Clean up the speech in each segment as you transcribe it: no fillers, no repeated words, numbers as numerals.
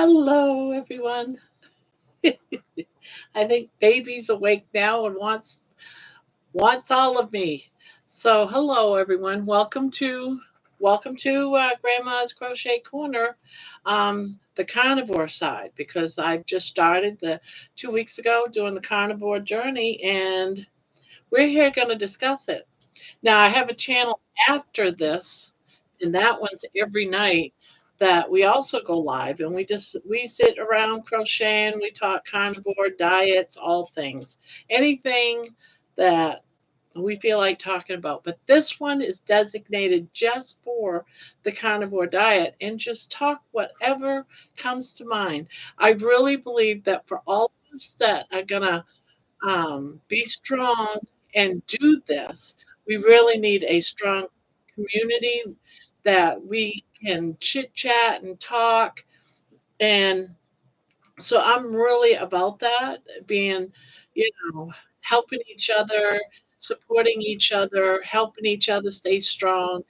Hello, everyone. I think baby's awake now and wants all of me. So, hello, everyone. Welcome to Grandma's Crochet Corner, the carnivore side, because I've just started the 2 weeks ago doing the carnivore journey, and we're here going to discuss it. Now, I have a channel after this, and that one's every night that we also go live and we sit around crocheting, we talk carnivore diets, all things. Anything that we feel like talking about. But this one is designated just for the carnivore diet and just talk whatever comes to mind. I really believe that for all of us that are gonna be strong and do this, we really need a strong community that we can chit chat and talk. And so I'm really about that, being, you know, helping each other, supporting each other, helping each other stay strong,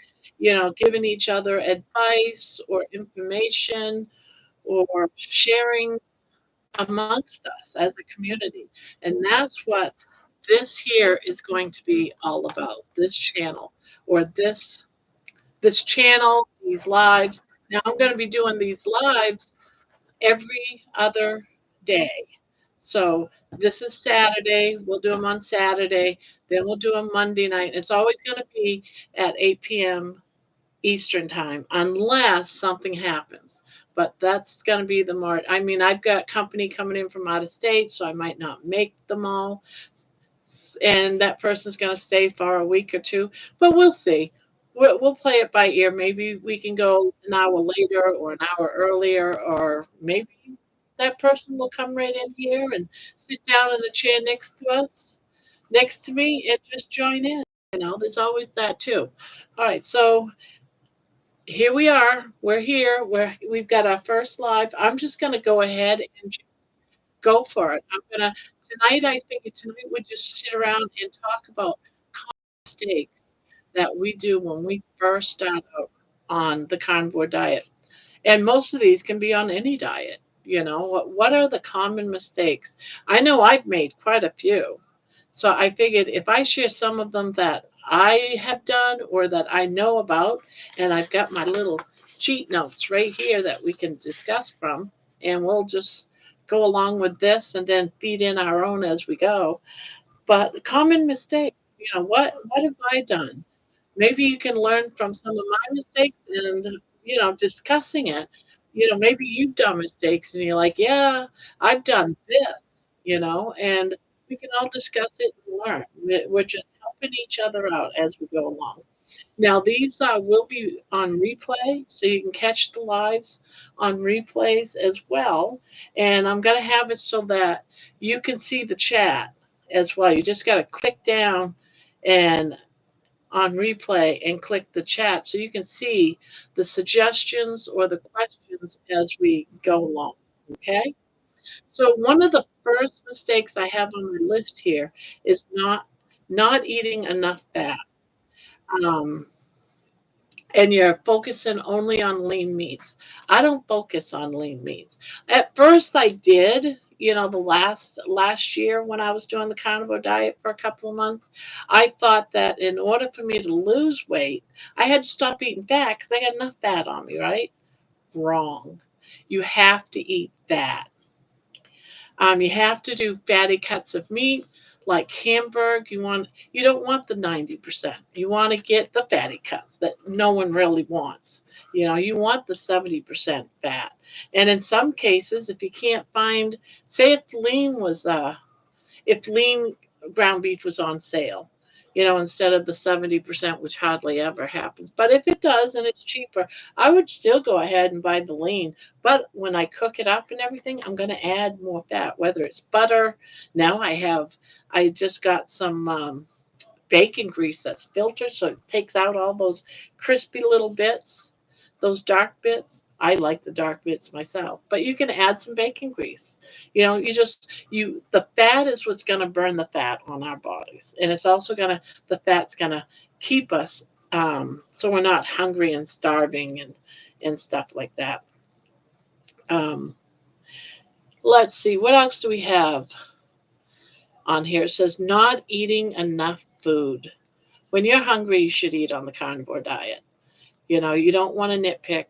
giving each other advice or information or sharing amongst us as a community. And that's what this here is going to be all about, this channel or this channel, these lives. Now I'm going to be doing these lives every other day. So this is Saturday. We'll do them on Saturday. Then we'll do them Monday night. It's always going to be at 8 p.m. Eastern time, unless something happens. But that's going to be the more. I mean, I've got company coming in from out of state, so I might not make them all. And that person's going to stay for a week or two, but we'll see. We'll play it by ear. Maybe we can go an hour later or an hour earlier, or maybe that person will come right in here and sit down in the chair next to me, and just join in. There's always that too. All right, so here we are. We're here. We've got our first live. I'm just going to go ahead and go for it. Tonight. I think tonight we just sit around and talk about mistakes that we do when we first start out on the carnivore diet. And most of these can be on any diet. What are the common mistakes? I know I've made quite a few. So I figured if I share some of them that I have done or that I know about, and I've got my little cheat notes right here that we can discuss from, and we'll just go along with this and then feed in our own as we go. But common mistakes, what have I done? Maybe you can learn from some of my mistakes and, discussing it. Maybe you've done mistakes and you're like, yeah, I've done this, and we can all discuss it and learn. We're just helping each other out as we go along. Now, these will be on replay, so you can catch the lives on replays as well. And I'm going to have it so that you can see the chat as well. You just got to click down and on replay and click the chat so you can see the suggestions or the questions as we go along. Okay? So one of the first mistakes I have on my list here is not eating enough fat. Um, and you're focusing only on lean meats. I don't focus on lean meats. At first I did, the last year when I was doing the carnivore diet for a couple of months, I thought that in order for me to lose weight, I had to stop eating fat because I got enough fat on me, right? Wrong. You have to eat fat. You have to do fatty cuts of meat like hamburg. You don't want the 90%. You want to get the fatty cuts that no one really wants. You want the 70% fat. And in some cases, if you can't find, say if lean ground beef was on sale, instead of the 70%, which hardly ever happens. But if it does and it's cheaper, I would still go ahead and buy the lean. But when I cook it up and everything, I'm going to add more fat, whether it's butter. Now I just got some bacon grease that's filtered, so it takes out all those crispy little bits, those dark bits. I like the dark bits myself, but you can add some bacon grease. The fat is what's going to burn the fat on our bodies, and it's also the fat's gonna keep us so we're not hungry and starving and stuff like that. Let's see, what else do we have on here? It says not eating enough food. When you're hungry, you should eat on the carnivore diet. You don't want to nitpick.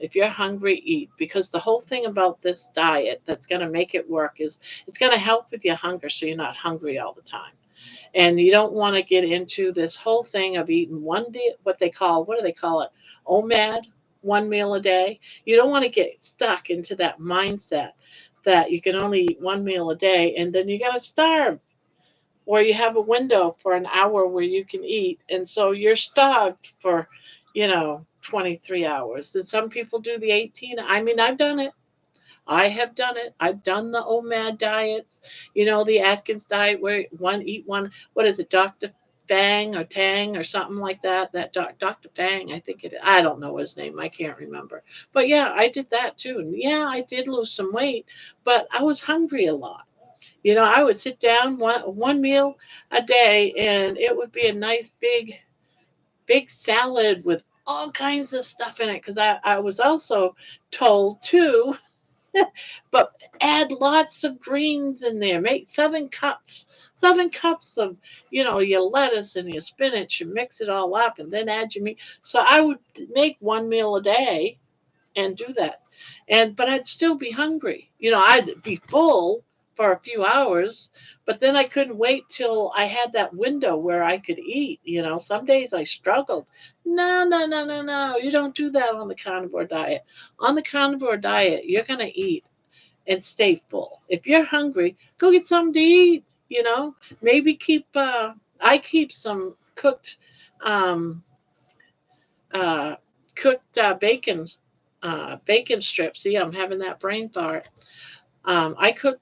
If you're hungry, eat. Because the whole thing about this diet that's going to make it work is it's going to help with your hunger so you're not hungry all the time. And you don't want to get into this whole thing of eating one day, what do they call it? OMAD, one meal a day. You don't want to get stuck into that mindset that you can only eat one meal a day and then you're going to starve, or you have a window for an hour where you can eat, and so you're starved for 23 hours. And some people do the 18. I mean, I've done it. I have done it. I've done the OMAD diets, the Atkins diet where one eat one. What is it, Dr. Fang or Tang or something like that? That Dr. Fang, I think it is. I don't know his name. I can't remember. But yeah, I did that too. And yeah, I did lose some weight, but I was hungry a lot. I would sit down one meal a day, and it would be a nice big salad with all kinds of stuff in it. Because I was also told too, but add lots of greens in there. Make 7 cups of your lettuce and your spinach, and mix it all up, and then add your meat. So I would make one meal a day and do that. But I'd still be hungry. I'd be full for a few hours, but then I couldn't wait till I had that window where I could eat. Some days I struggled. No, no, no, no, no. You don't do that on the carnivore diet. On the carnivore diet, you're going to eat and stay full. If you're hungry, go get something to eat. Maybe I keep some um, uh, cooked bacon strips. See, I'm having that brain fart. I cook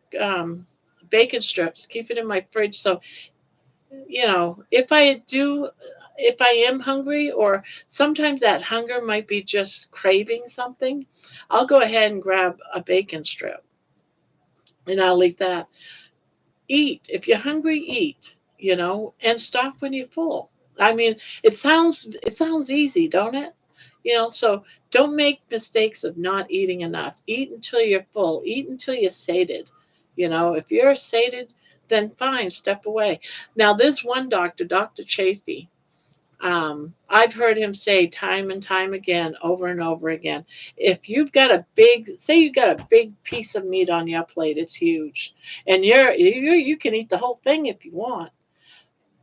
bacon strips, keep it in my fridge. So, if I am hungry, or sometimes that hunger might be just craving something, I'll go ahead and grab a bacon strip and I'll eat that. Eat. If you're hungry, eat, and stop when you're full. I mean, it sounds easy, don't it? So don't make mistakes of not eating enough. Eat until you're full. Eat until you're sated. If you're sated, then fine, step away. Now, there's one doctor, Dr. Chafee. I've heard him say time and time again, over and over again, if you've got say you've got a big piece of meat on your plate, it's huge, and you can eat the whole thing if you want,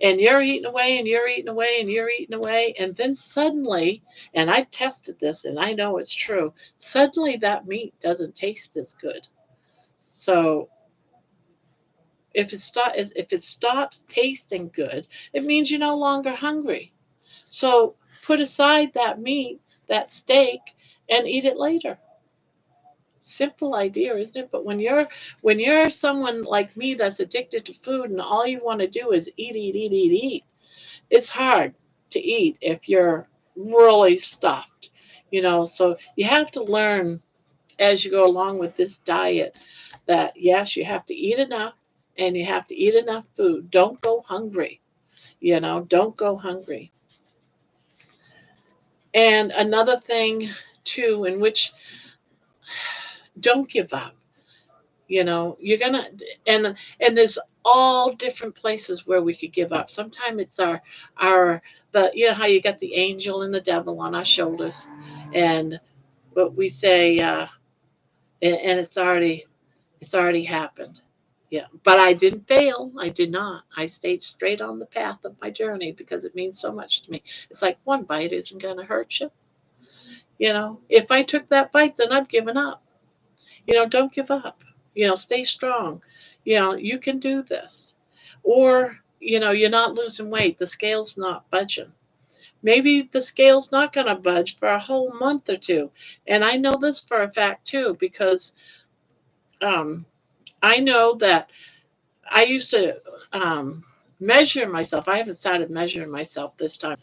and you're eating away and you're eating away and you're eating away, and then suddenly, and I've tested this and I know it's true, suddenly that meat doesn't taste as good. So if it stops tasting good, it means you're no longer hungry. So put aside that meat, that steak, and eat it later. Simple idea, isn't it? But when you're someone like me that's addicted to food and all you want to do is eat, eat, eat, eat, eat, it's hard to eat if you're really stuffed. So you have to learn as you go along with this diet that yes, you have to eat enough and you have to eat enough food. Don't go hungry. Don't go hungry. And another thing too, in which don't give up. You're gonna and there's all different places where we could give up. Sometimes it's our the how you got the angel and the devil on our shoulders, and what we say, and it's already happened. Yeah, but I didn't fail. I did not. I stayed straight on the path of my journey because it means so much to me. It's like one bite isn't gonna hurt you. If I took that bite, then I've given up. Don't give up. Stay strong. You can do this. Or, you're not losing weight. The scale's not budging. Maybe the scale's not going to budge for a whole month or two. And I know this for a fact too, because um, I know that I used to measure myself. I haven't started measuring myself this time.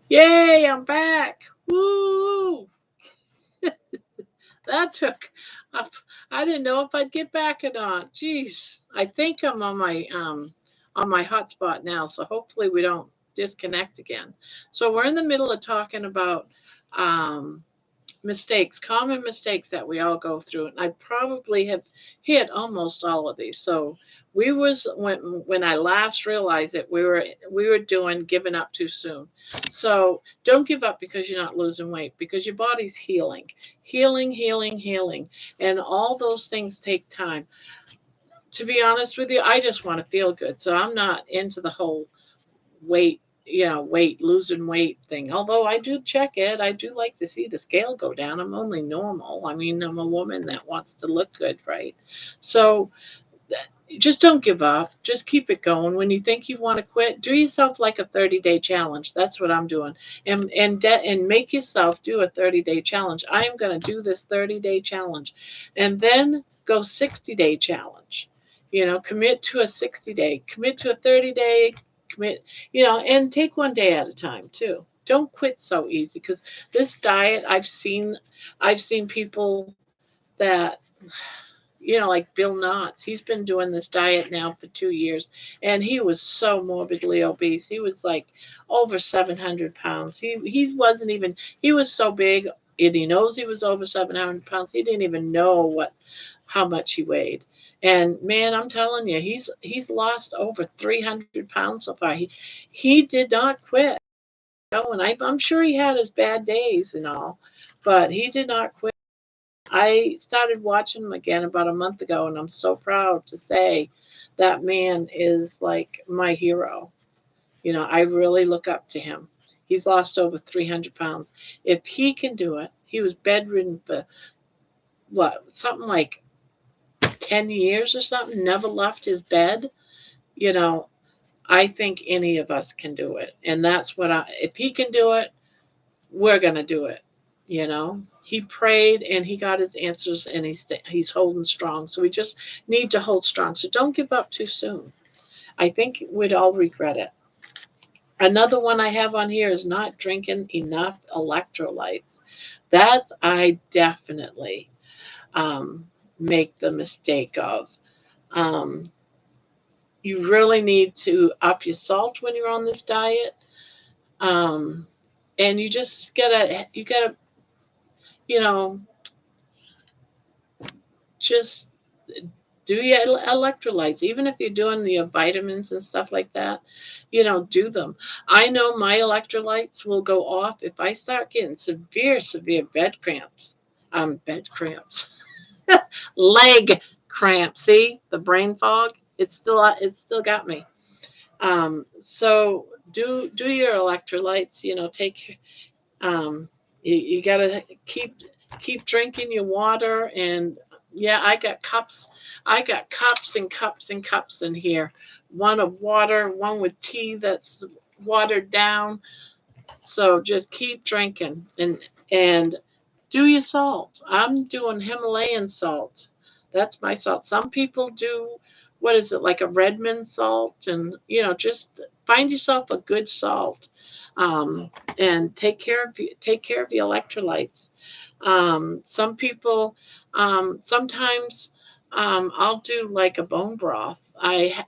Yay, I'm back. Woo! That took up. I didn't know if I'd get back or not. Jeez, I think I'm on my hotspot now, so hopefully we don't disconnect again. So we're in the middle of talking about um mistakes, common mistakes that we all go through, and I probably have hit almost all of these. So we was when I last realized it, we were doing giving up too soon. So don't give up because you're not losing weight, because your body's healing, healing, healing, healing, and all those things take time. To be honest with you, I just want to feel good, so I'm not into the whole weight, losing weight thing. Although I do check it, I do like to see the scale go down. I'm only normal. I mean, I'm a woman that wants to look good, right? So just don't give up. Just keep it going. When you think you want to quit, do yourself like a 30-day challenge. That's what I'm doing. And make yourself do a 30-day challenge. I am going to do this 30-day challenge. And then go 60-day challenge. Commit to a 60-day, commit to a 30-day, commit, and take one day at a time too. Don't quit so easy, because this diet, I've seen people that, like Bill Knotts. He's been doing this diet now for 2 years, and he was so morbidly obese. He was like over 700 pounds. He wasn't even. He was so big, and he knows he was over 700 pounds. He didn't even know how much he weighed. And man, I'm telling you, he's lost over 300 pounds so far. He did not quit. And I'm sure he had his bad days and all, but he did not quit. I started watching him again about a month ago, and I'm so proud to say that man is like my hero. I really look up to him. He's lost over 300 pounds. If he can do it, he was bedridden for something like 10 years or something, never left his bed. You know, I think any of us can do it. And that's if he can do it, we're going to do it. He prayed and he got his answers, and he's holding strong. So we just need to hold strong. So don't give up too soon. I think we'd all regret it. Another one I have on here is not drinking enough electrolytes. That I definitely make the mistake of. Um, you really need to up your salt when you're on this diet. Um, and you gotta, you know, just do your electrolytes. Even if you're doing your vitamins and stuff like that, do them. I know my electrolytes will go off if I start getting severe, severe bed cramps. Bed cramps, leg cramps. See the brain fog? It's still got me. So do your electrolytes. Take you gotta keep drinking your water. And yeah, I got cups and cups and cups in here. One of water, one with tea that's watered down. So just keep drinking, and do your salt. I'm doing Himalayan salt. That's my salt. Some people do, what is it, like a Redmond salt, and just find yourself a good salt, and take care of your electrolytes. Some people, sometimes, I'll do like a bone broth. I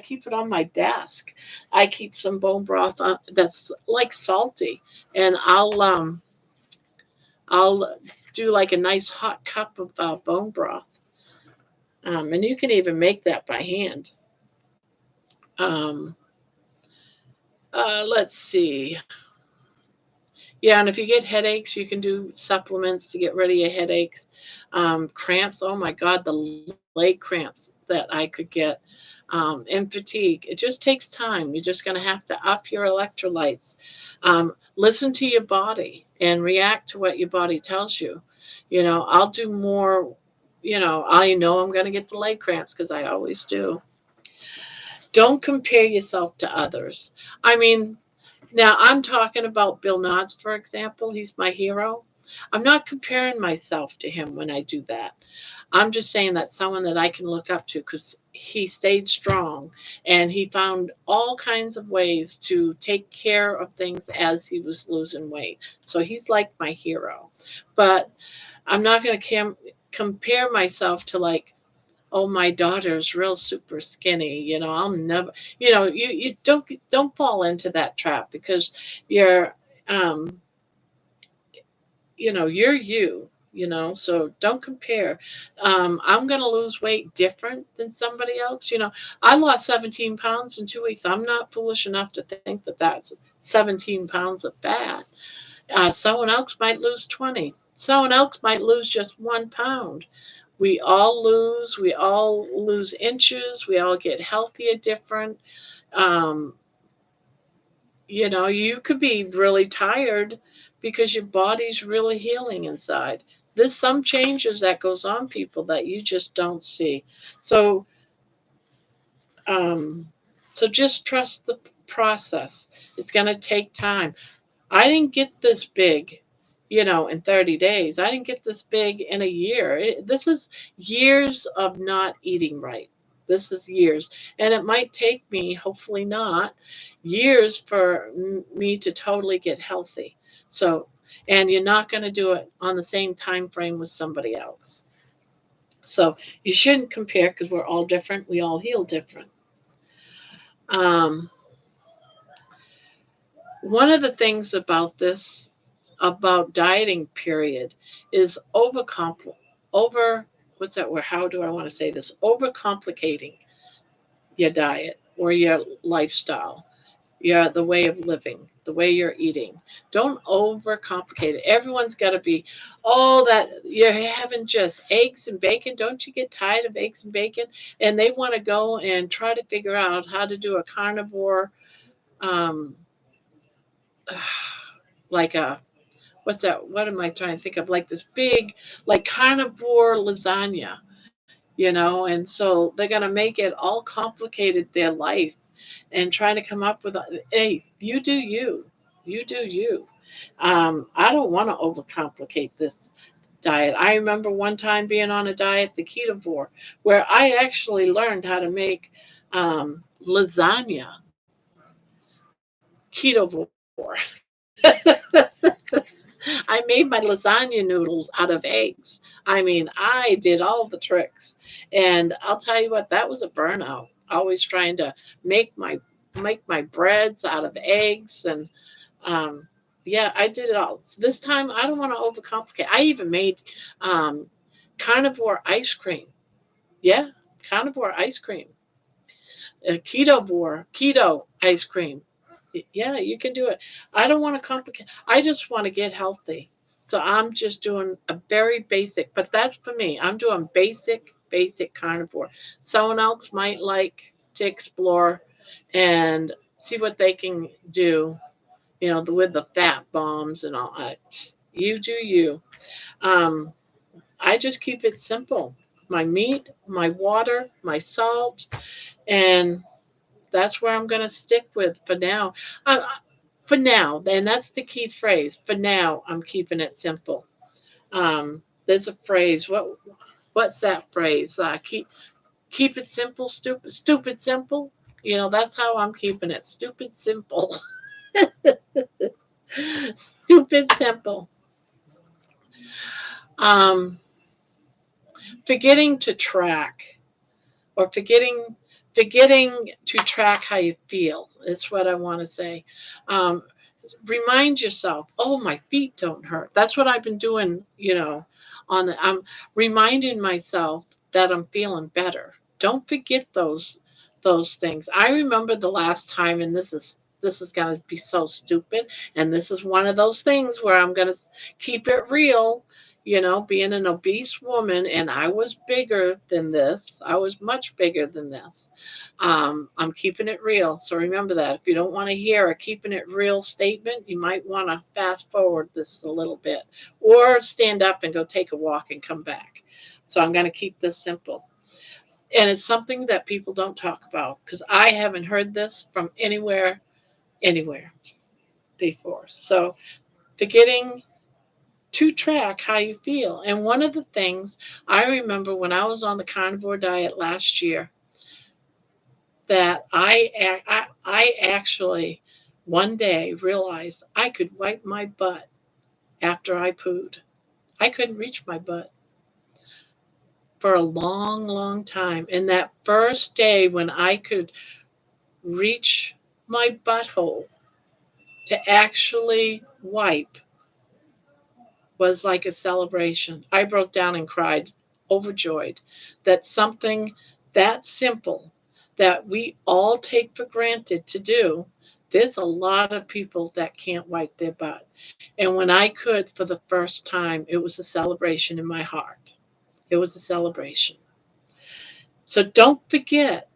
keep it on my desk. I keep some bone broth that's like salty, and I'll do like a nice hot cup of bone broth. And you can even make that by hand. Um, let's see. Yeah, and if you get headaches, you can do supplements to get rid of your headaches. Cramps, oh my God, the leg cramps that I could get, and fatigue. It just takes time. You're just going to have to up your electrolytes. Listen to your body and react to what your body tells you. I'll do more. I know I'm going to get the leg cramps because I always do. Don't compare yourself to others. I mean, now, I'm talking about Bill Knotts, for example. He's my hero. I'm not comparing myself to him when I do that. I'm just saying that's someone that I can look up to, because he stayed strong and he found all kinds of ways to take care of things as he was losing weight. So he's like my hero. But I'm not going to compare myself to, like, oh, my daughter's real super skinny. I'll never, you don't fall into that trap, because you're, um you're so don't compare. I'm going to lose weight different than somebody else. I lost 17 pounds in 2 weeks. I'm not foolish enough to think that that's 17 pounds of fat. Someone else might lose 20. Someone else might lose just 1 pound. We all lose inches. We all get healthier different. Um, you could be really tired because your body's really healing inside. There's some changes that goes on people that you just don't see. So, um, so just trust the process. It's going to take time. I didn't get this big, in 30 days. I didn't get this big in a year. This is years of not eating right. This is years. And it might take me, hopefully not, years for me to totally get healthy. So, and you're not going to do it on the same time frame with somebody else. So you shouldn't compare because we're all different. We all heal different. Um, One of the things about dieting period is over what's that word? How do I want to say this? Overcomplicating your diet or your lifestyle, the way of living, the way you're eating. Don't overcomplicate it. Everyone's got to be all that you're having just eggs and bacon. Don't you get tired of eggs and bacon? And they want to go and try to figure out how to do a carnivore, um, like a what's that? What am I trying to think of? Like this big, like carnivore lasagna, and so they're gonna make it all complicated their life and trying to come up with hey, you do you, you do you. I don't want to overcomplicate this diet. I remember one time being on a diet, the ketovore, where I actually learned how to make lasagna ketovore. I made my lasagna noodles out of eggs. I mean, I did all the tricks. And I'll tell you what, that was a burnout. Always trying to make my make my breads out of eggs and um yeah, I did it all. This time I don't want to overcomplicate. I even made um carnivore ice cream. Yeah, carnivore ice cream. Keto ice cream. Yeah, you can do it. I don't want to complicate. I just want to get healthy. So I'm just doing a very basic, but that's for me. I'm doing basic carnivore. Someone else might like to explore and see what they can do, with the fat bombs and all that. You do you. Um, I just keep it simple. My meat, my water, my salt, and that's where I'm going to stick with for now. For now, and that's the key phrase. For now, I'm keeping it simple. There's a phrase. What's that phrase? Keep it simple, stupid simple. That's how I'm keeping it. Stupid simple. Stupid simple. Um, Forgetting to track or forgetting to track how you feel. Is what I want to say. Um, Remind yourself, oh, my feet don't hurt. That's what I've been doing, I'm reminding myself that I'm feeling better. Don't forget those things. I remember the last time, and this is going to be so stupid, and this is one of those things where I'm going to keep it real. Being an obese woman, and I was bigger than this. I was much bigger than this. I'm keeping it real. So remember that. If you don't want to hear a keeping it real statement, you might want to fast forward this a little bit or stand up and go take a walk and come back. So I'm going to keep this simple. And it's something that people don't talk about because I haven't heard this from anywhere before. So forgetting to track how you feel. And one of the things I remember when I was on the carnivore diet last year, that I actually one day realized I could wipe my butt after I pooed. I couldn't reach my butt for a long, long time. And that first day when I could reach my butthole to actually wipe was like a celebration. I broke down and cried, overjoyed that something that simple that we all take for granted to do, there's a lot of people that can't wipe their butt. And when I could for the first time, it was a celebration in my heart. It was a celebration. So don't forget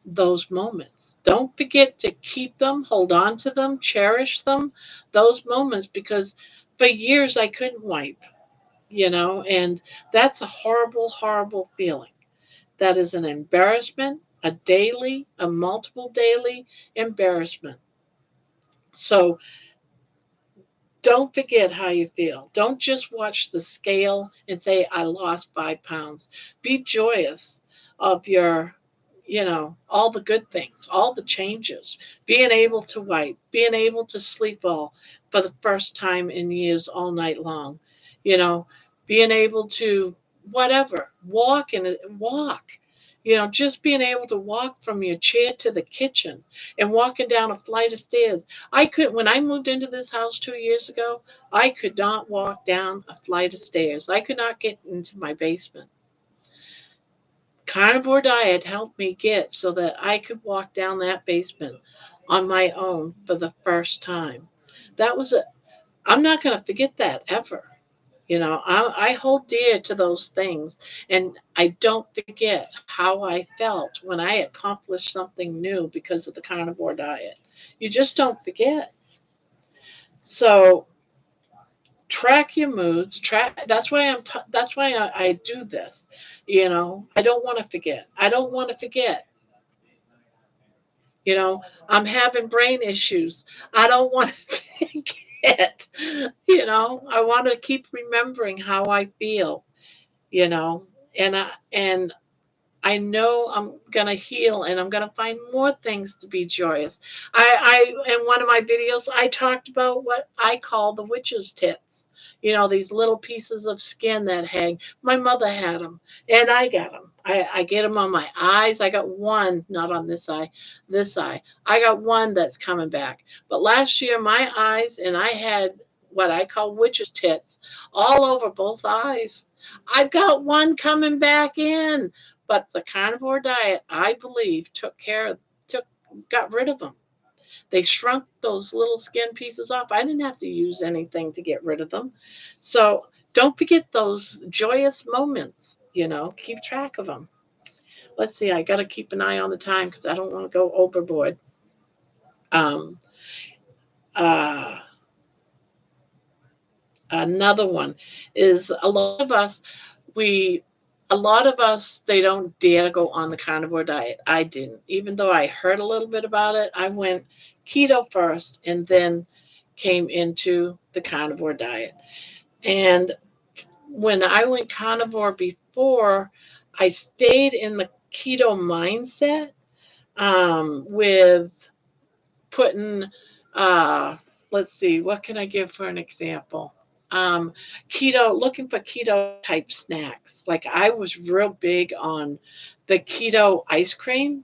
those moments. Don't forget to keep them, hold on to them, cherish them, those moments, because for years I couldn't wipe, and that's a horrible, horrible feeling. That is an embarrassment, a multiple daily embarrassment. So don't forget how you feel. Don't just watch the scale and say, I lost 5 pounds. Be joyous of all the good things, all the changes. Being able to wipe, being able to sleep all for the first time in years all night long. You know, being able to whatever, walk. Just being able to walk from your chair to the kitchen and walking down a flight of stairs. When I moved into this house 2 years ago, I could not walk down a flight of stairs. I could not get into my basement. Carnivore diet helped me get so that I could walk down that basement on my own for the first time. I'm not going to forget that ever. I hold dear to those things, and I don't forget how I felt when I accomplished something new because of the carnivore diet. You just don't forget. So track your moods. Track. That's why I do this. I don't want to forget. I don't want to forget. You know, I'm having brain issues. I don't want to forget. I want to keep remembering how I feel. You know, and I know I'm gonna heal and I'm gonna find more things to be joyous. In one of my videos I talked about what I call the witch's tits. These little pieces of skin that hang. My mother had them, and I got them. I get them on my eyes. I got one, not on this eye, this eye. I got one that's coming back. But last year, my eyes, and I had what I call witch's tits all over both eyes. I've got one coming back in. But the carnivore diet, I believe, got rid of them. They shrunk those little skin pieces off. I didn't have to use anything to get rid of them. So don't forget those joyous moments. Keep track of them. Let's see. I got to keep an eye on the time because I don't want to go overboard. Um, uh, Another one is we a lot of us they don't dare to go on the carnivore diet. I didn't. Even though I heard a little bit about it, I went keto first and then came into the carnivore diet. And when I went carnivore before, I stayed in the keto mindset, with putting let's see, what can I give for an example? um, Looking for keto type snacks. Like I was real big on the keto ice cream.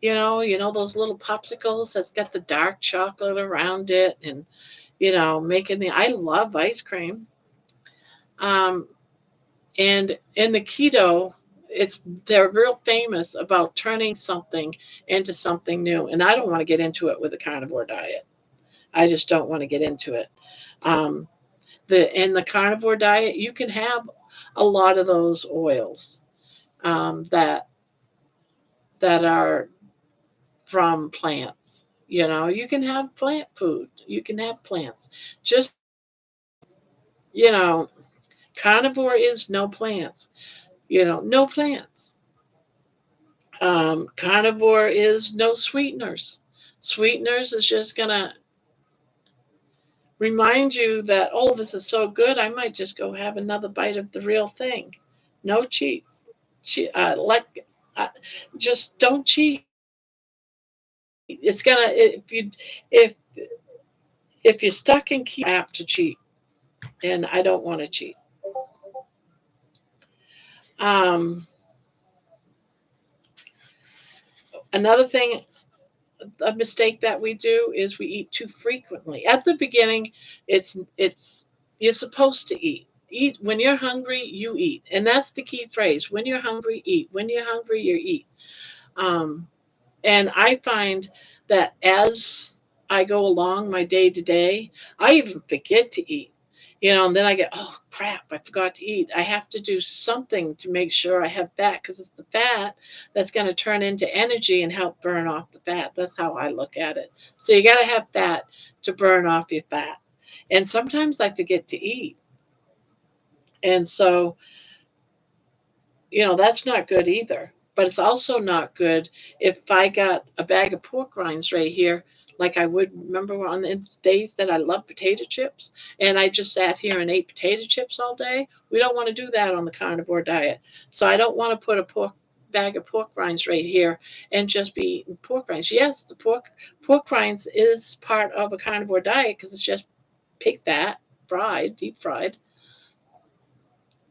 Those little popsicles that's got the dark chocolate around it, and I love ice cream. Um, and in the keto, they're real famous about turning something into something new. And I don't want to get into it with the carnivore diet. I just don't want to get into it. Um, in the carnivore diet, you can have a lot of those oils, that are from plants. You can have plant food. You can have plants. Just you know, carnivore is no plants. No plants. Carnivore is no sweeteners. Sweeteners is just gonna remind you that, oh, this is so good, I might just go have another bite of the real thing. No cheats. Uh, just don't cheat. It's gonna if if you're stuck in keep apt to cheat, and I don't want to cheat. Um, Another thing, a mistake that we do is we eat too frequently. At the beginning, it's You're supposed to eat. Eat when you're hungry, you eat. And that's the key phrase. When you're hungry, eat. When you're hungry, you eat. Um, and I find that as I go along my day to day, I even forget to eat. And then I get, oh crap, I forgot to eat. I have to do something to make sure I have fat because it's the fat that's going to turn into energy and help burn off the fat. That's how I look at it. So you got to have fat to burn off your fat. And sometimes I forget to eat. And so that's not good either. But it's also not good if I got a bag of pork rinds right here, like I would remember on the days that I love potato chips, and I just sat here and ate potato chips all day. We don't want to do that on the carnivore diet. So I don't want to put a bag of pork rinds right here and just be eating pork rinds. Yes, the pork rinds is part of a carnivore diet because it's just pig fat, fried, deep fried.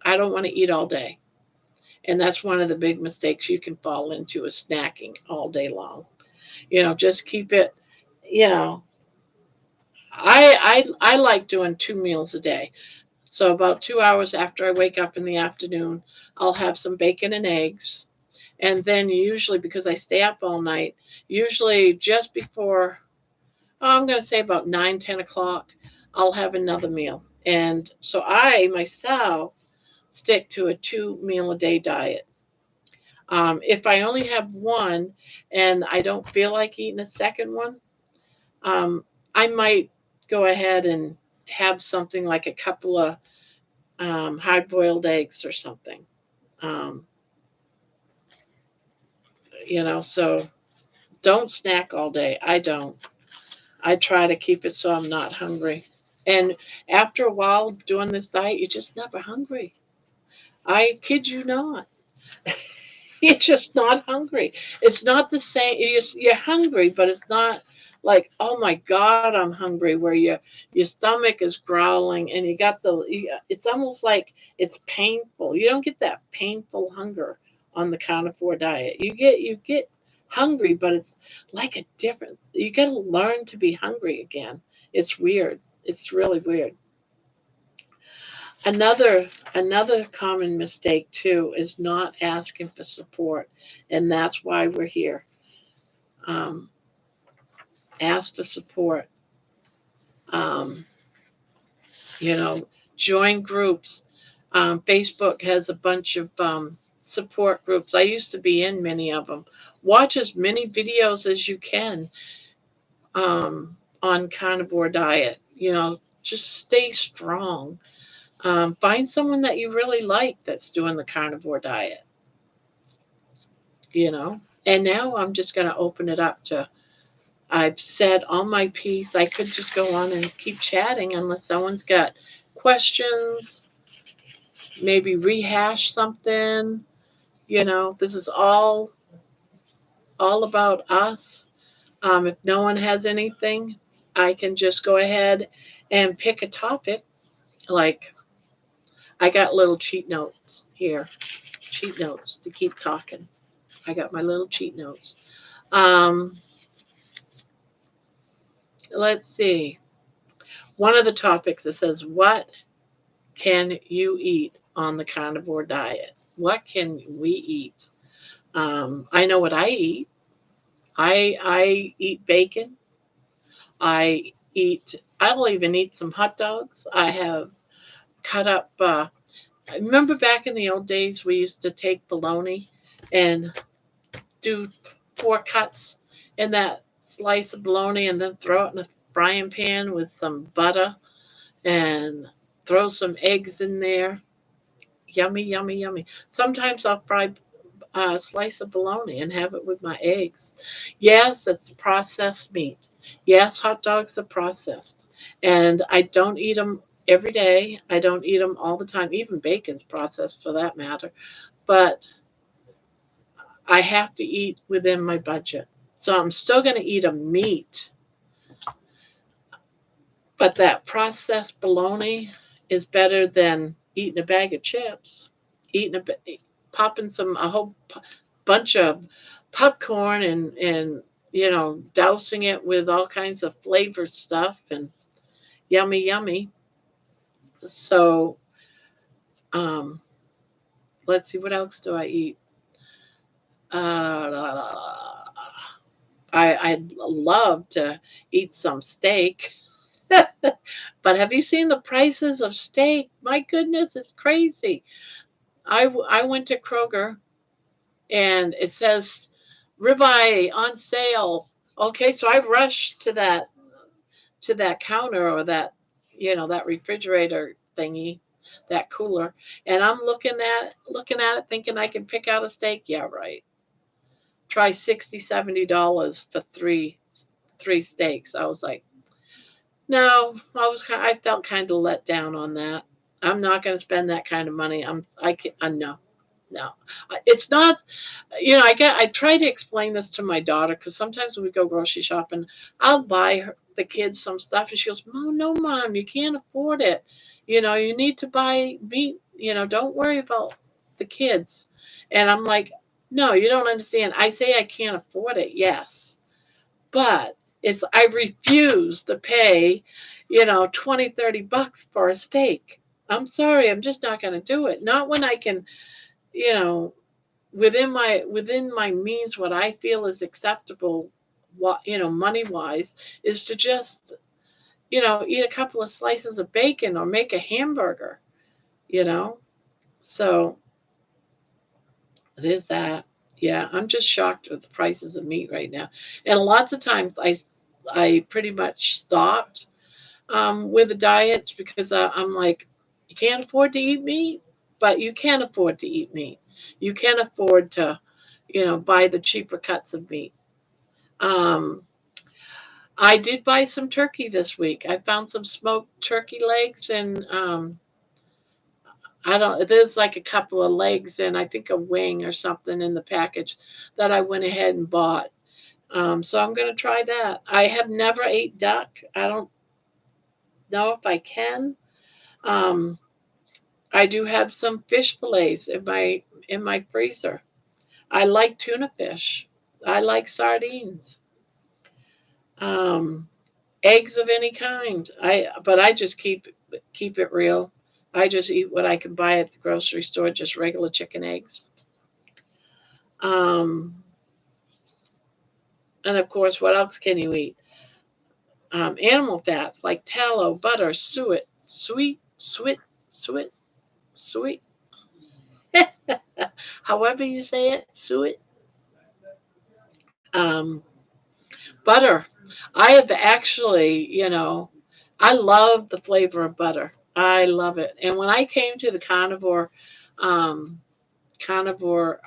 I don't want to eat all day. And that's one of the big mistakes you can fall into is snacking all day long. Just keep it, you know, I like doing 2 meals a day. So about 2 hours after I wake up in the afternoon, I'll have some bacon and eggs. And then usually because I stay up all night, usually just before, I'm going to say about 9, 10 o'clock, I'll have another meal. And so I myself stick to a 2 meal a day diet. If I only have one and I don't feel like eating a second one, um, I might go ahead and have something like a couple of hard boiled eggs or something. Um, so don't snack all day. I don't. I try to keep it so I'm not hungry. And after a while doing this diet, you're just never hungry. I kid you not. You're just not hungry. It's not the same. You're hungry, but it's not like, oh my God, I'm hungry, where your stomach is growling and you got it's almost like it's painful. You don't get that painful hunger on the carnivore diet. You get hungry, but it's like a different. You got to learn to be hungry again. It's weird. It's really weird. Another common mistake too is not asking for support, and that's why we're here. Um, ask for support. Um, you know, join groups. Facebook has a bunch of support groups. I used to be in many of them. Watch as many videos as you can on carnivore diet. Just stay strong. Find someone that you really like that's doing the carnivore diet. you know. And now I'm just going to open it up to, I've said all my piece. I could just go on and keep chatting unless someone's got questions, maybe rehash something. This is all about us. If no one has anything, I can just go ahead and pick a topic. Like I got little cheat notes here, cheat notes to keep talking. I got my little cheat notes. Um, let's see. One of the topics that says, what can you eat on the carnivore diet? What can we eat? I know what I eat. I eat bacon. I'll even eat some hot dogs. I have cut up, I remember back in the old days, we used to take bologna and do 4 cuts in that slice of bologna and then throw it in a frying pan with some butter and throw some eggs in there. Yummy, yummy, yummy. Sometimes I'll fry a slice of bologna and have it with my eggs. Yes, it's processed meat. Yes, hot dogs are processed. And I don't eat them every day. I don't eat them all the time. Even bacon's processed for that matter. But I have to eat within my budget. So I'm still going to eat a meat. But that processed bologna is better than eating a bag of chips, eating popping a whole bunch of popcorn and dousing it with all kinds of flavored stuff and yummy, yummy. So, um, let's see, what else do I eat? Uh, I'd love to eat some steak. But have you seen the prices of steak? My goodness, it's crazy. I went to Kroger and it says ribeye on sale. Okay, so I rushed to that counter or that that refrigerator thingy, that cooler, and I'm looking at it thinking I can pick out a steak. Yeah, right. Try $60-$70 for three steaks. I was like, no, I felt kind of let down on that. I'm not going to spend that kind of money. I can no. No, it's not. I try to explain this to my daughter because sometimes when we go grocery shopping, I'll buy the kids some stuff, and she goes, "Mom, no, mom, you can't afford it. You need to buy meat. Don't worry about the kids." And I'm like, "No, you don't understand. I say I can't afford it, yes, but I refuse to pay, 20, $30 for a steak. I'm sorry, I'm just not going to do it. Not when I can, you know." Within my means, what I feel is acceptable, what money wise, is to just eat a couple of slices of bacon or make a hamburger. you know so there's that. Yeah, I'm just shocked with the prices of meat right now, and lots of times I pretty much stopped with the diets because I'm like, you can't afford to eat meat, but you can afford to eat meat. You can afford to buy the cheaper cuts of meat. Um, I did buy some turkey this week. I found some smoked turkey legs, and I don't. There's like a couple of legs and I think a wing or something in the package that I went ahead and bought. So I'm going to try that. I have never ate duck. I don't know if I can. Um, I do have some fish fillets in my freezer. I like tuna fish. I like sardines. Um, Eggs of any kind. I just keep it real. I just eat what I can buy at the grocery store, just regular chicken eggs. Um, and of course, what else can you eat? Animal fats like tallow, butter, suet, sweet, sweet. However you say it, suet. Um, Butter. I have actually, I love the flavor of butter. I love it. And when I came to the um, carnivore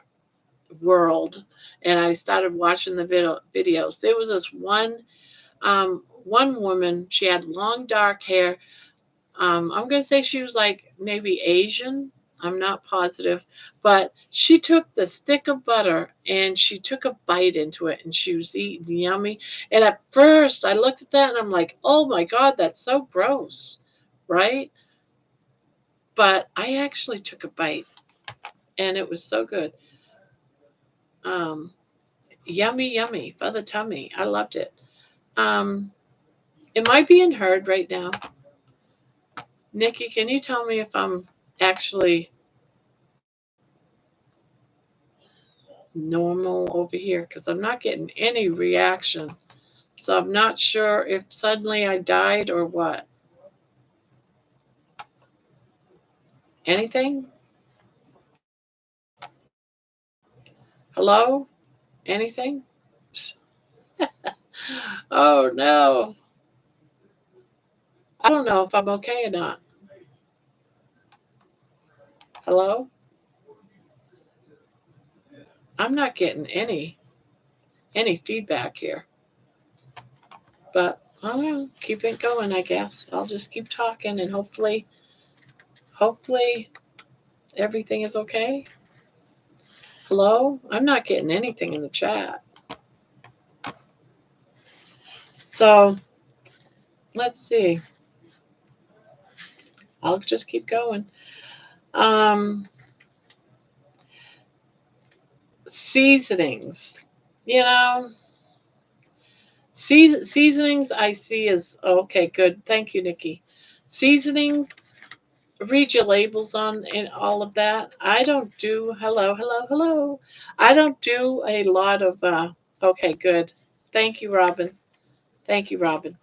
world, and I started watching the videos, there was this one woman. She had long dark hair. I'm going to say she was like maybe Asian. I'm not positive, but she took the stick of butter and she took a bite into it and she was eating yummy. And at first I looked at that and I'm like, oh my God, that's so gross, right? But I actually took a bite and it was so good. Um, Yummy, yummy for the tummy. I loved it. Um, am I being heard right now? Nikki, can you tell me if I'm actually normal over here? Because I'm not getting any reaction. So I'm not sure if suddenly I died or what. Anything? Hello? Anything? Oh no. I don't know if I'm okay or not. Hello? I'm not getting any feedback here. But I'll keep it going, I guess. I'll just keep talking and hopefully everything is okay. Hello? I'm not getting anything in the chat. So let's see. I'll just keep going. Um, Seasonings. You know, seasonings I see as okay, good. Thank you, Nikki. Seasonings. read your labels on and all of that. I don't do hello, hello, hello. I don't do a lot of okay, good. Thank you, Robin. Thank you, Robin.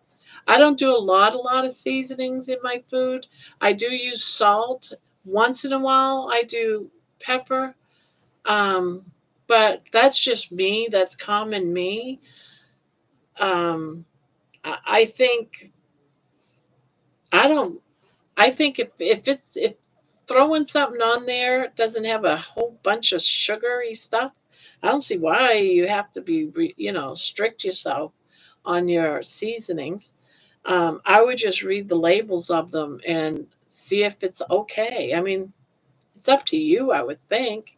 I don't do a lot of seasonings in my food. I do use salt once in a while. I do pepper. Um, but that's just me. That's common me. Um, I think I don't. I think if throwing something on there doesn't have a whole bunch of sugary stuff, I don't see why you have to be strict yourself on your seasonings. I would just read the labels of them and see if it's okay. I mean, it's up to you, I would think.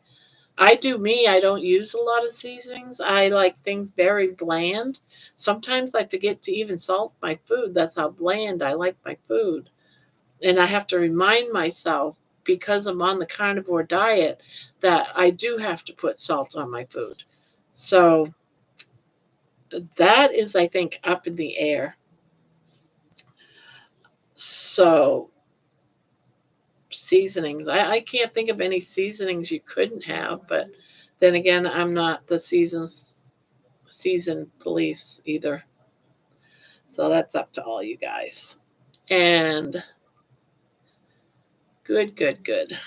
I do me. I don't use a lot of seasonings. I like things very bland. Sometimes I forget to even salt my food. That's how bland I like my food. And I have to remind myself because I'm on the carnivore diet that I do have to put salt on my food. So that is, I think, up in the air. So seasonings. I can't think of any seasonings you couldn't have, but then again, I'm not the season police either. So that's up to all you guys. And good, good, good.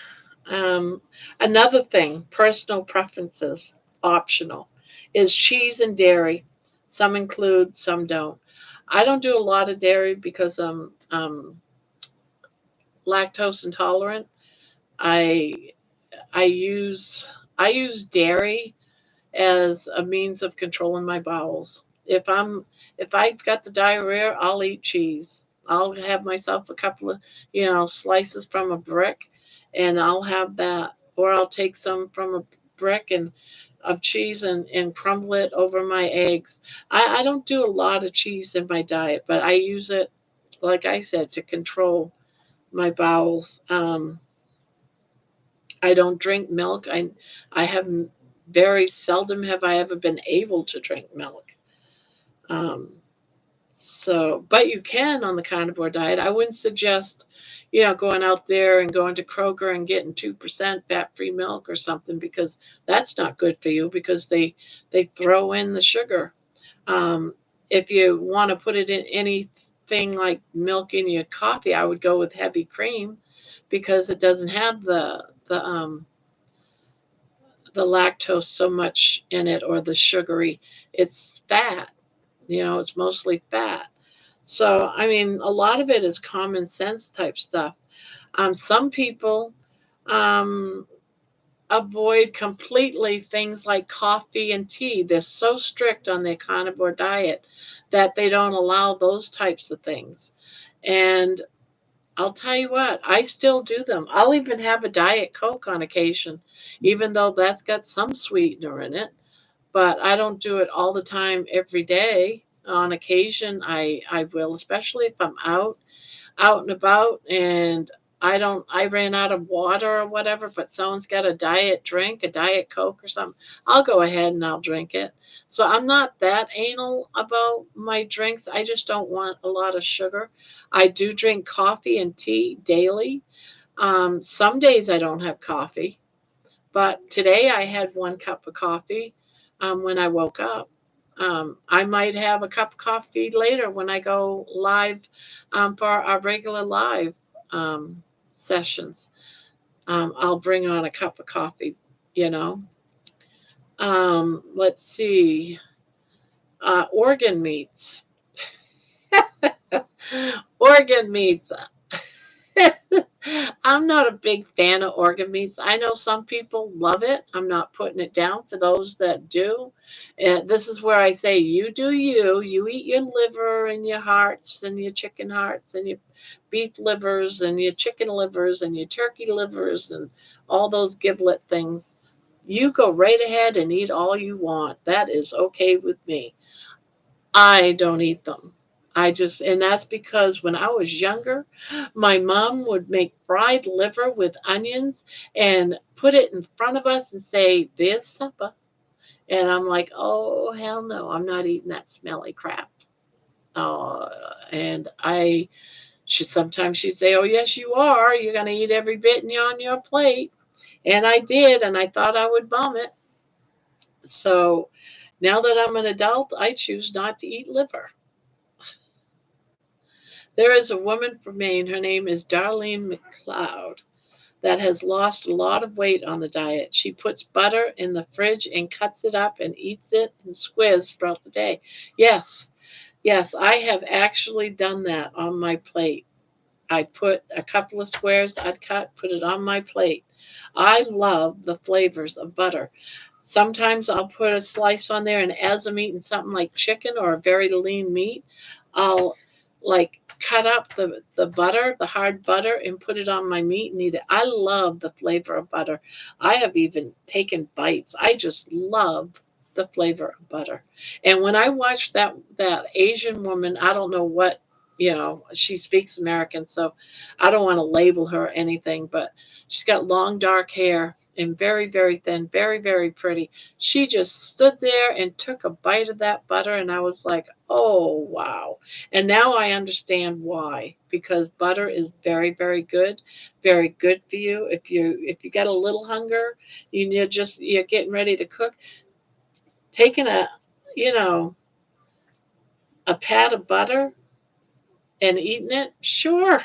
Um, Another thing, personal preferences, optional, is cheese and dairy. Some include, some don't. I don't do a lot of dairy because I'm lactose intolerant. I I use I use dairy as a means of controlling my bowels. If I've got the diarrhea, I'll eat cheese. I'll have myself a couple of, slices from a brick and I'll have that, or I'll take some from a brick and of cheese and crumble it over my eggs. I don't do a lot of cheese in my diet, but I use it, like I said, to control my bowels. I don't drink milk. I have very seldom have I ever been able to drink milk. Um, but you can on the carnivore diet. I wouldn't suggest, going out there and going to Kroger and getting 2% fat-free milk or something because that's not good for you because they throw in the sugar. Um, if you want to put it in anything like milk in your coffee, I would go with heavy cream because it doesn't have the lactose so much in it or the sugary. It's fat, it's mostly fat. So, I mean, a lot of it is common sense type stuff. Some people um, avoid completely things like coffee and tea. They're so strict on their carnivore diet that they don't allow those types of things. And I'll tell you what, I still do them. I'll even have a Diet Coke on occasion, even though that's got some sweetener in it. But I don't do it all the time every day. On occasion, I will, especially if I'm out and about and I ran out of water or whatever, but someone's got a diet drink, a Diet Coke or something, I'll go ahead and I'll drink it. So I'm not that anal about my drinks. I just don't want a lot of sugar. I do drink coffee and tea daily. Some days I don't have coffee, but today I had 1 cup of coffee when I woke up. I might have a cup of coffee later when I go live for our regular live um, sessions. I'll bring on a cup of coffee, you know. Let's see. Organ meats. Organ meats. I'm not a big fan of organ meats. I know some people love it. I'm not putting it down for those that do. And this is where I say, you do you. You eat your liver and your hearts and your chicken hearts and your beef livers and your chicken livers and your turkey livers and all those giblet things. You go right ahead and eat all you want. That is okay with me. I don't eat them. And that's because when I was younger, my mom would make fried liver with onions and put it in front of us and say, "There's supper." And I'm like, "Oh, hell no, I'm not eating that smelly crap." And Sometimes she'd say, "Oh yes, you are. You're gonna eat every bit on your plate," and I did, and I thought I would vomit. So now that I'm an adult, I choose not to eat liver. There is a woman from Maine. Her name is Darlene McLeod, that has lost a lot of weight on the diet. She puts butter in the fridge and cuts it up and eats it in squares throughout the day. Yes, yes, I have actually done that on my plate. I put a couple of squares I'd cut, put it on my plate. I love the flavors of butter. Sometimes I'll put a slice on there, and as I'm eating something like chicken or a very lean meat, I'll like cut up the butter, the hard butter, and put it on my meat and eat it. I love the flavor of butter. I have even taken bites. I just love the flavor of butter. And when I watched that Asian woman, I don't know what, she speaks American, so I don't want to label her or anything, but she's got long dark hair and very, very thin, very, very pretty. She just stood there and took a bite of that butter, and I was like, oh, wow. And now I understand why, because butter is very, very good for you. If you got a little hunger, you're getting ready to cook, taking you know, a pat of butter and eating it, sure.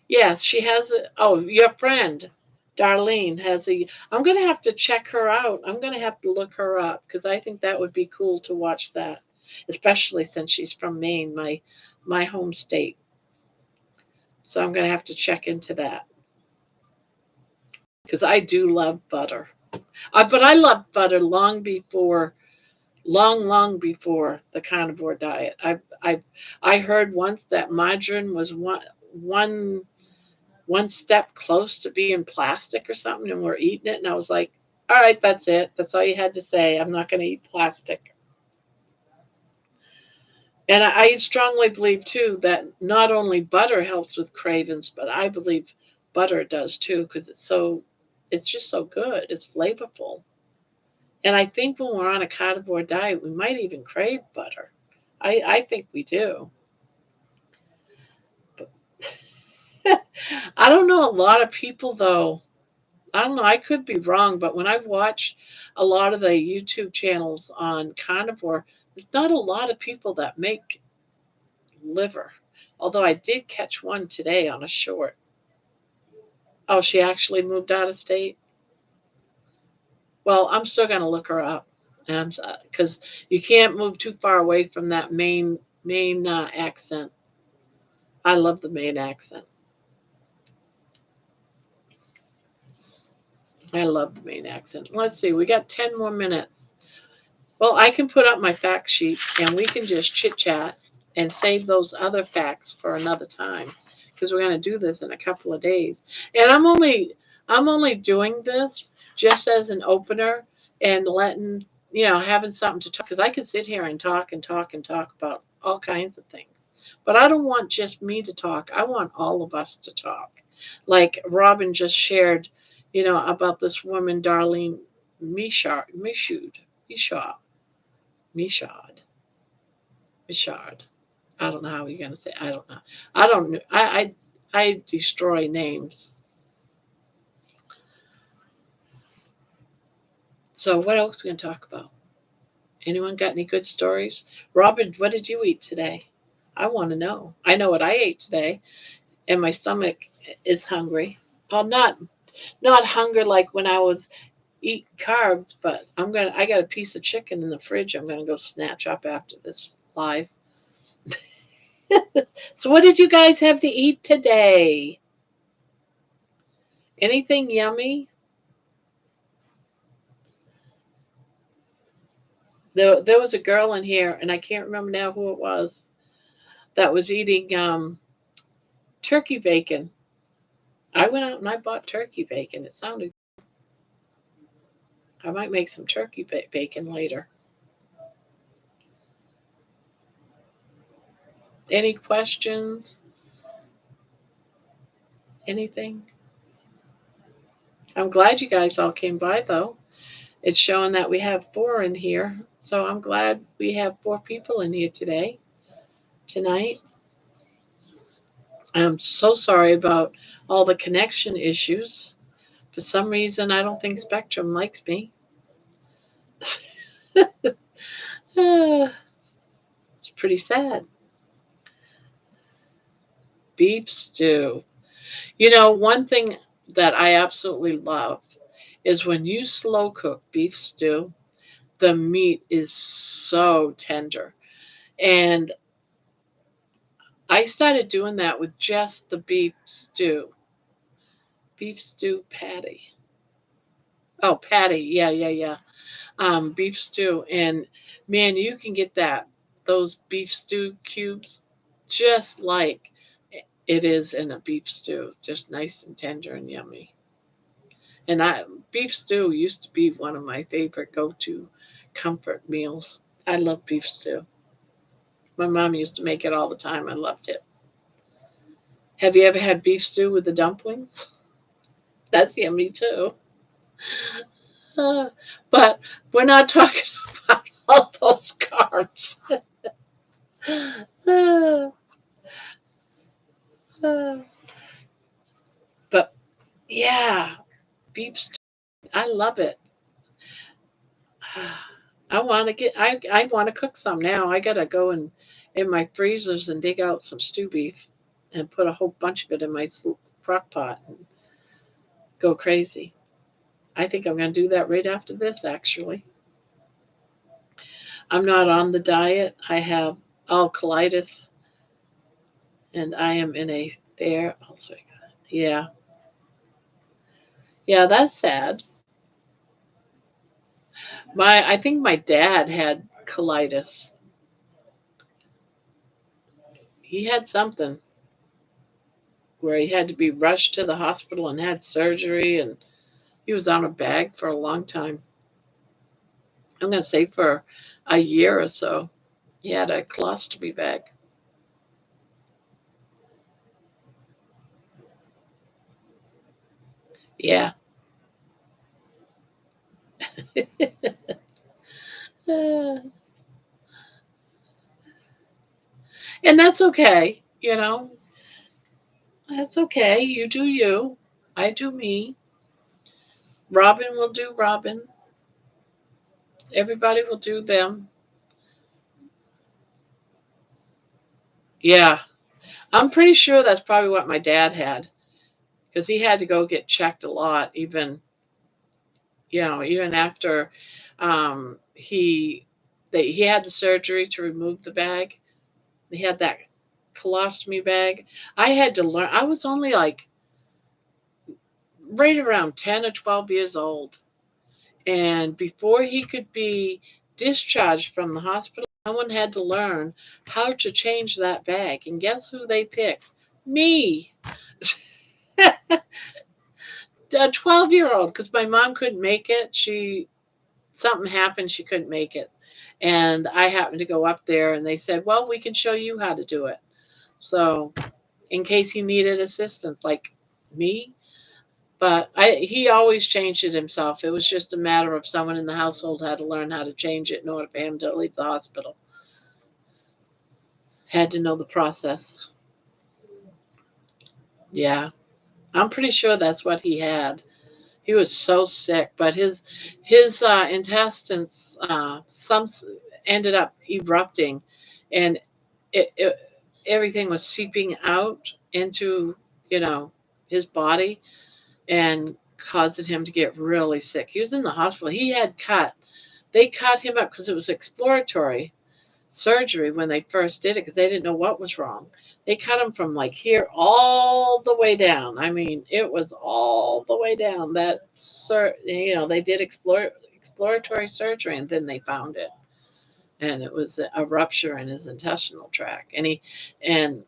Yes, she has a. Oh, your friend, Darlene, has a. I'm going to have to check her out. I'm going to have to look her up because I think that would be cool to watch that, especially since she's from Maine, my home state. So I'm going to have to check into that because I do love butter. But I loved butter long before the carnivore diet. I heard once that margarine was one step close to being plastic or something, and we're eating it, and I was like, all right, that's it. That's all you had to say. I'm not going to eat plastic. And I strongly believe too that not only butter helps with cravings, but I believe butter does too because it's just so good. It's flavorful. And I think when we're on a carnivore diet, we might even crave butter. I think we do. But I don't know a lot of people though. I don't know, I could be wrong, but when I've watched a lot of the YouTube channels on carnivore, there's not a lot of people that make liver. Although I did catch one today on a short. Oh, she actually moved out of state? Well, I'm still going to look her up. And because you can't move too far away from that main accent. I love the main accent. I love the main accent. Let's see, we got 10 more minutes. Well, I can put up my fact sheet and we can just chit chat and save those other facts for another time because we're going to do this in a couple of days. And I'm only doing this just as an opener and letting, having something to talk because I could sit here and talk and talk and talk about all kinds of things. But I don't want just me to talk. I want all of us to talk. Like Robin just shared, about this woman, Darlene Michaud. Michaud. Michaud. I don't know how you're gonna say. I don't know. I don't know. I destroy names. So what else are we gonna talk about? Anyone got any good stories? Robin, what did you eat today? I want to know. I know what I ate today, and my stomach is hungry. Well, not hunger like when I was eating carbs, but I got a piece of chicken in the fridge. I'm gonna go snatch up after this live. So what did you guys have to eat today? Anything yummy? There was a girl in here, and I can't remember now who it was, that was eating turkey bacon. I went out and I bought turkey bacon. It sounded. I might make some turkey bacon later. Any questions? Anything? I'm glad you guys all came by, though. It's showing that we have 4 in here, so I'm glad we have 4 people in here tonight. I'm so sorry about all the connection issues. For some reason, I don't think Spectrum likes me. It's pretty sad. Beef stew. You know, one thing that I absolutely love is when you slow cook beef stew, the meat is so tender. And I started doing that with just the beef stew patty. Oh, patty. Yeah, yeah, yeah. Beef stew. And man, you can get those beef stew cubes just like it is in a beef stew, just nice and tender and yummy. And beef stew used to be one of my favorite go-to comfort meals. I love beef stew. My mom used to make it all the time. I loved it. Have you ever had beef stew with the dumplings? That's yummy too. Uh, but we're not talking about all those carbs. Uh, uh, but yeah, beef stew. I love it. I want to cook some now. I gotta go in my freezers and dig out some stew beef and put a whole bunch of it in my crock pot and go crazy. I think I'm gonna do that right after this. Actually, I'm not on the diet. I have colitis, and I am in a fair. Yeah, yeah, that's sad. I think my dad had colitis. He had something where he had to be rushed to the hospital and had surgery, and he was on a bag for a long time. I'm going to say for a year or so. He had a colostomy bag. Yeah. And that's okay. That's okay. You do you. I do me. Robin will do Robin. Everybody will do them. Yeah. I'm pretty sure that's probably what my dad had because he had to go get checked a lot, even after he had the surgery to remove the bag. He had that colostomy bag. I had to learn. I was only like right around 10 or 12 years old. And before he could be discharged from the hospital, someone had to learn how to change that bag. And guess who they picked? Me. A 12-year-old, because my mom couldn't make it. Something happened, she couldn't make it. And I happened to go up there and they said, well, we can show you how to do it. So in case he needed assistance, like me. But he always changed it himself. It was just a matter of someone in the household had to learn how to change it in order for him to leave the hospital. Had to know the process. Yeah, I'm pretty sure that's what he had. He was so sick, but his intestines some ended up erupting, and it everything was seeping out into you know his body and causing him to get really sick. He was in the hospital. He had they cut him up because it was exploratory surgery when they first did it because they didn't know what was wrong. They cut him from like here all the way down. I mean, it was all the way down. They did exploratory surgery and then they found it, and it was a rupture in his intestinal tract. And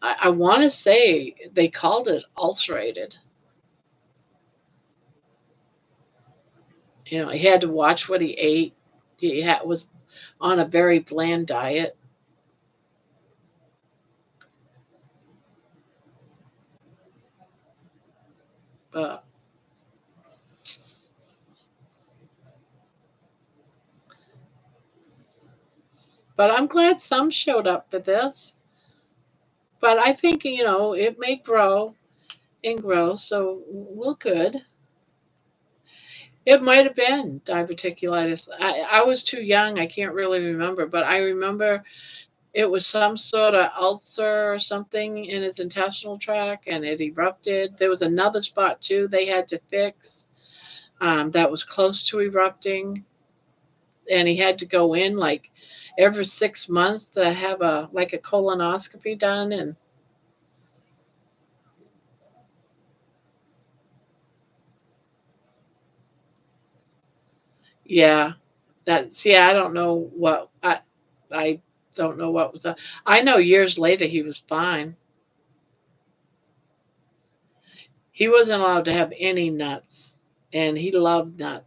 I want to say they called it ulcerated. He had to watch what he ate. Was on a very bland diet. But but I'm glad some showed up for this. But I think, it may grow and grow, so we're good. It might have been diverticulitis. I was too young. I can't really remember, but I remember it was some sort of ulcer or something in his intestinal tract, and it erupted. There was another spot too they had to fix, that was close to erupting, and he had to go in like every 6 months to have a colonoscopy done. And yeah, I don't know what I don't know what was. I know years later he was fine. He wasn't allowed to have any nuts, and he loved nuts.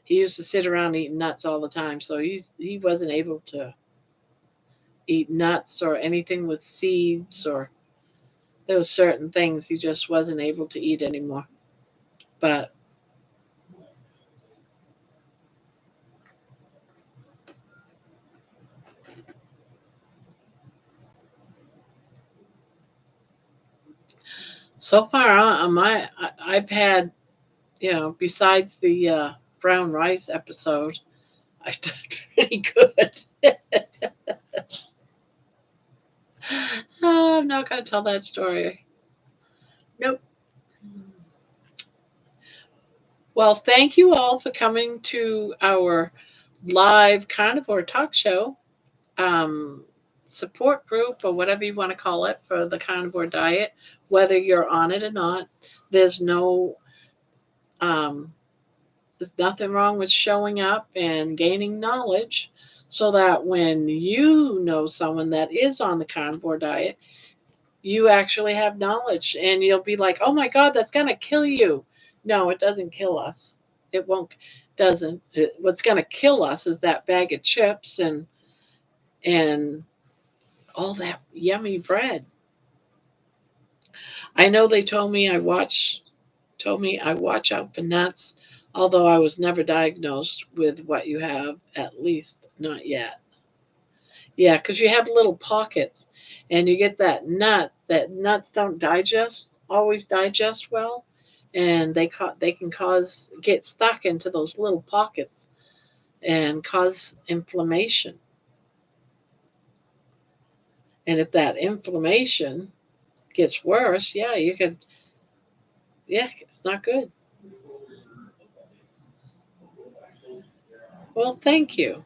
He used to sit around eating nuts all the time, so he wasn't able to eat nuts or anything with seeds, or those certain things he just wasn't able to eat anymore. But so far on I've had, besides the brown rice episode, I've done pretty good. Oh, I'm not going to tell that story. Nope. Well, thank you all for coming to our live carnivore talk show, um, support group, or whatever you want to call it, for the carnivore diet, whether you're on it or not. There's no, um, there's nothing wrong with showing up and gaining knowledge, so that when you know someone that is on the carnivore diet, you actually have knowledge, and you'll be like, "Oh my God, that's gonna kill you." No, it doesn't kill us. It won't. Doesn't. What's gonna kill us is that bag of chips and all that yummy bread. I know they told me I watch out for nuts, although I was never diagnosed with what you have, at least not yet. Yeah, because you have little pockets, and you get that nuts don't always digest well, and they can cause get stuck into those little pockets and cause inflammation. And if that inflammation gets worse, yeah, it's not good. Well, thank you.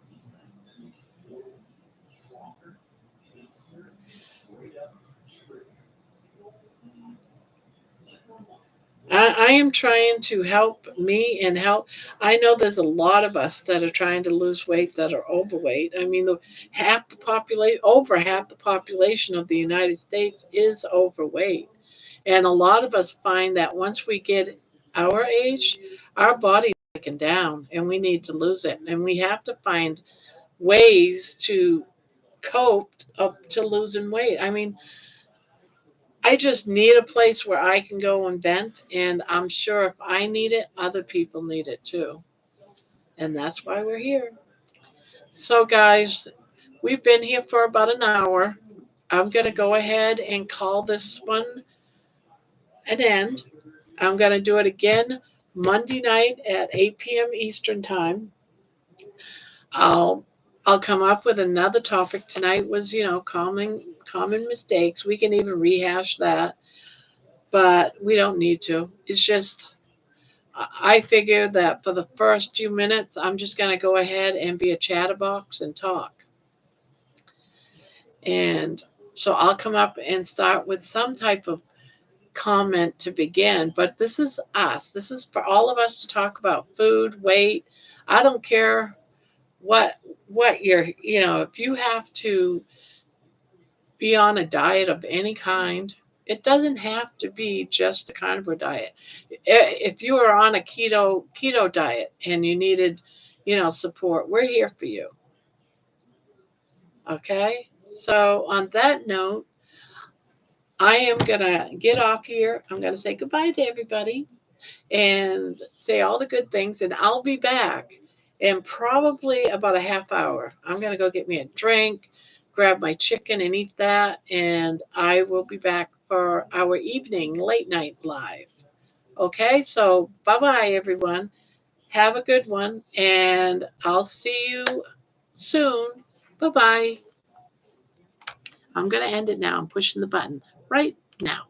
I am trying to help me and help. I know there's a lot of us that are trying to lose weight that are overweight. I mean, over half the population of the United States is overweight. And a lot of us find that once we get our age, our body's breaking down and we need to lose it. And we have to find ways to cope up to losing weight. I mean, I just need a place where I can go and vent, and I'm sure if I need it, other people need it too. And that's why we're here. So, guys, we've been here for about an hour. I'm going to go ahead and call this one an end. I'm going to do it again Monday night at 8 p.m. Eastern Time. I'll I'll come up with another topic. Tonight was, common mistakes. We can even rehash that, but we don't need to. It's just I figure that for the first few minutes, I'm just going to go ahead and be a chatterbox and talk. And so I'll come up and start with some type of comment to begin. But this is us. This is for all of us to talk about food, weight. I don't care what if you have to be on a diet of any kind. It doesn't have to be just a carnivore diet. If you are on a keto diet and you needed, support, we're here for you. Okay? So on that note, I am gonna get off here. I'm gonna say goodbye to everybody and say all the good things, and I'll be back in probably about a half hour. I'm gonna go get me a drink, grab my chicken and eat that, and I will be back for our evening late night live. Okay, so bye bye, everyone. Have a good one, and I'll see you soon. Bye bye. I'm going to end it now. I'm pushing the button right now.